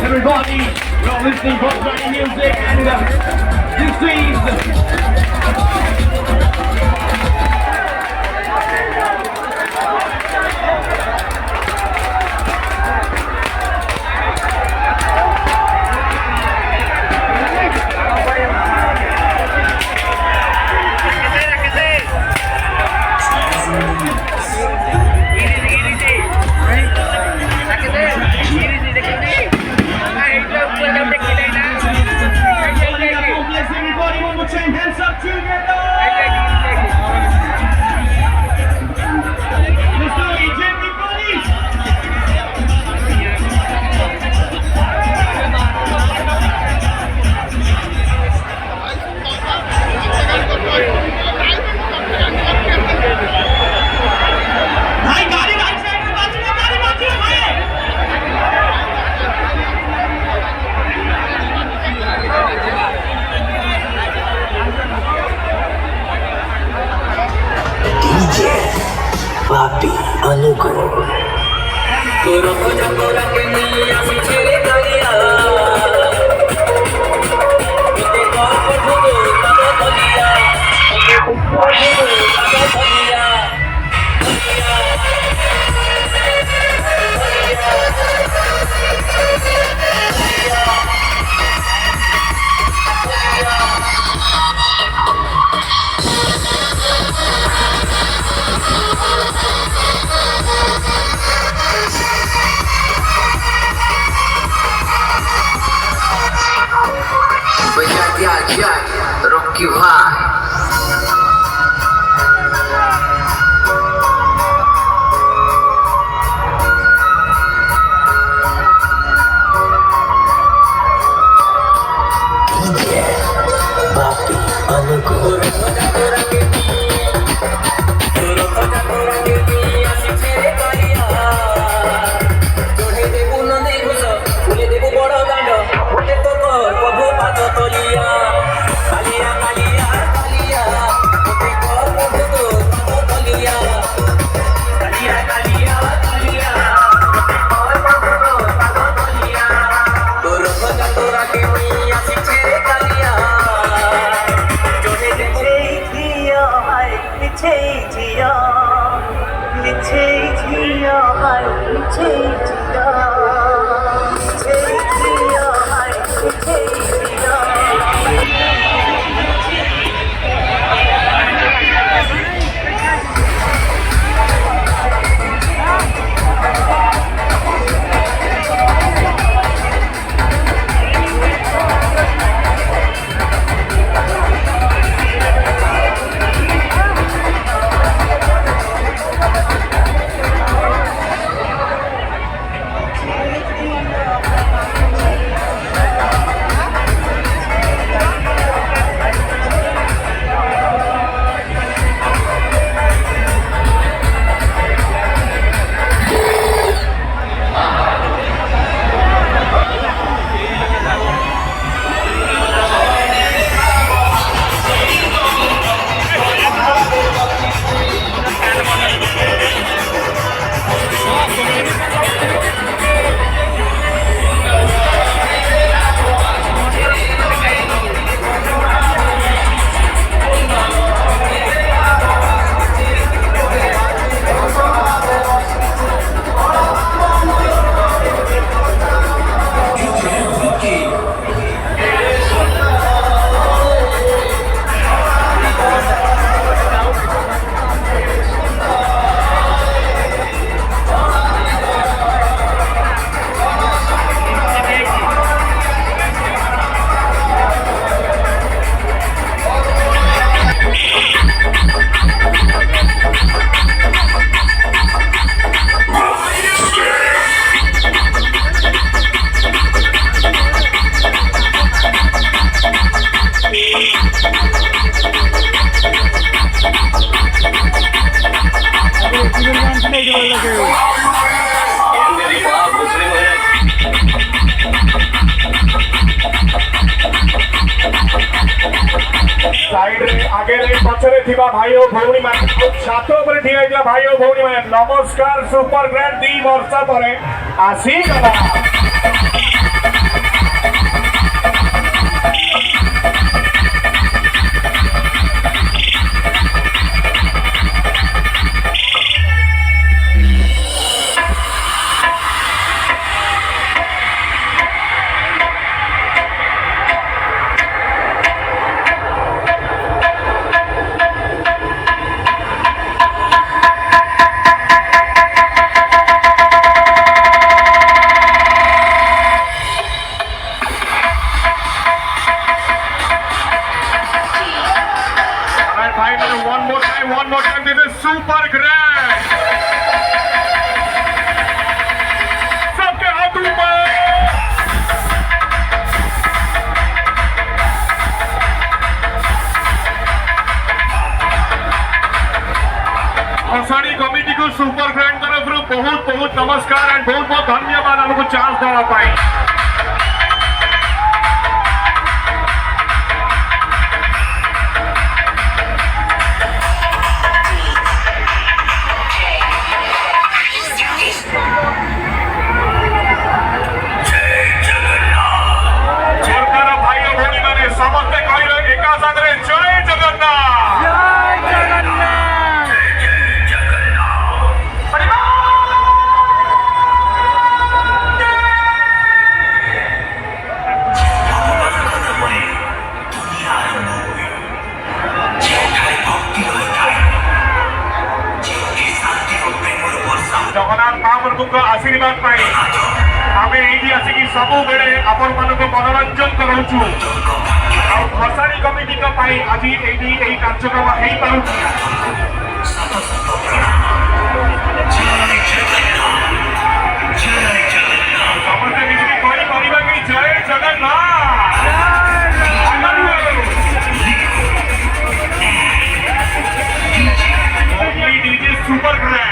Everybody, you're listening to Australian music and this is everybody, one more time, hands up together! Let's do it, everybody! भाई गाड़ी right side में बाजू में गाड़ी बाजू में भाई DJ Papi Anugrah Guru puja guru ke niya pichhe kariya Kite kaur padhu tabo thaliya Kite kaur padhu tabo thaliya Jack, Rocky Van. Papi side आगे पछरे थिबा भाई ओ भौणी मान छात ऊपर ठिया हैला भाई ओ भौणी मान नमस्कार सुपर ग्रैंड 2 वर्ष परे आसी गला one more time, this is super grand. सबके हाथ ऊपर. असाड़ी कमिटी को सुपर ग्रैंड तरफ बहुत बहुत नमस्कार एंड बहुत बहुत धन्यवाद हमको चांस देवा पाई. जगन्नाथ महाप्रभु को आशीर्वाद पाई आम ये आसिक सब बेले आपण मान मनोरंजन करूँ भसाणी कमिटी आज यही कार्यक्रम हो पार समस्ते मिसिक जय Jagannath super grand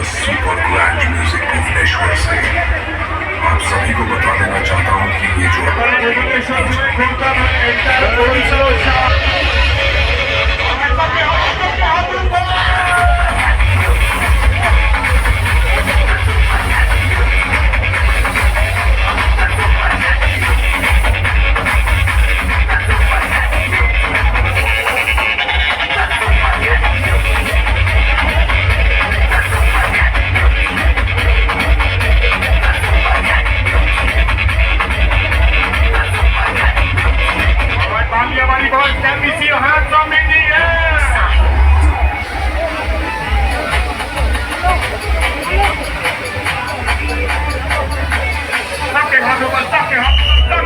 super grand music Bhubaneswar से आप सभी को बता देना चाहता हूँ कि ये जो Can we see your hands up in the air? सबके हाथों पर सबके हाथों पर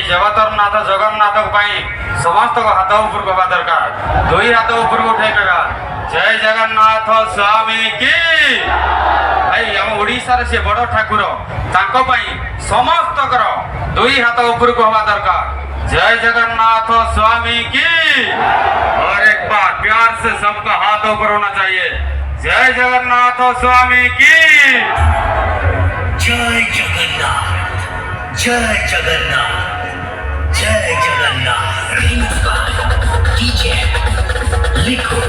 ଜଗତରନାଥ ଜଗନ୍ନାଥଙ୍କ ପାଇଁ ସମସ୍ତଙ୍କ ହାତ ଉପରକୁ ହେବା ଦରକାର। ଦୁଇ ହାତ ଉପରକୁ ଉଠେଇବା। ଜୟ ଜଗନ୍ନାଥ ସ୍ୱାମୀ କି। ଭାଇ ଆମ ଓଡ଼ିଶାର ସେ ବଡ଼ ଠାକୁର, ତାଙ୍କ ପାଇଁ ସମସ୍ତଙ୍କର ଦୁଇ ହାତ ଉପରକୁ ହେବା ଦରକାର। जय जगन्नाथ स्वामी की। और एक बार प्यार से सबका हाथ ऊपर होना चाहिए। जय जगन्नाथ स्वामी की। जय जगन्नाथ, जय जगन्नाथ, जय जगन्नाथ। डीजे लिखो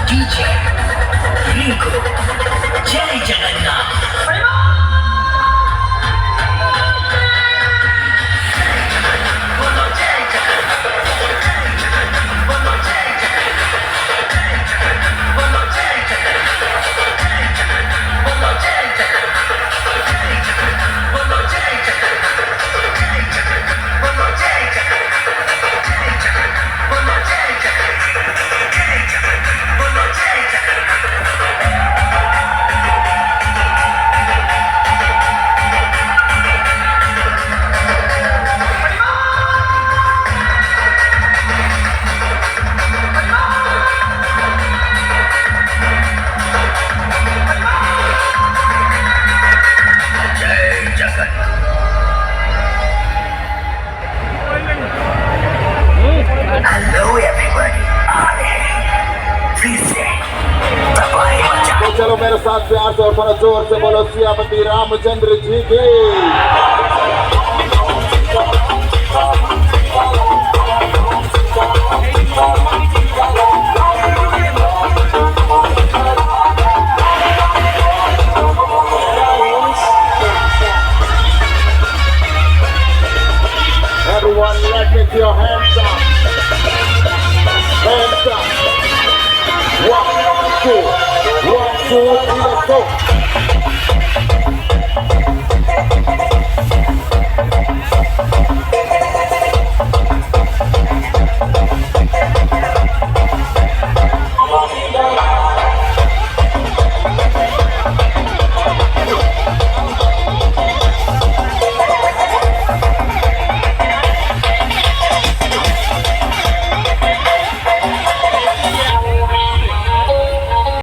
डीजे लिखो जय जगन्नाथ। चलो मेरे साथ प्यार से और थोड़ा जोर से बोलो सियापति रामचंद्र जी की। Everyone, let me see your hands up. Hands up. 1, 2, 1, 2, 3, let's go.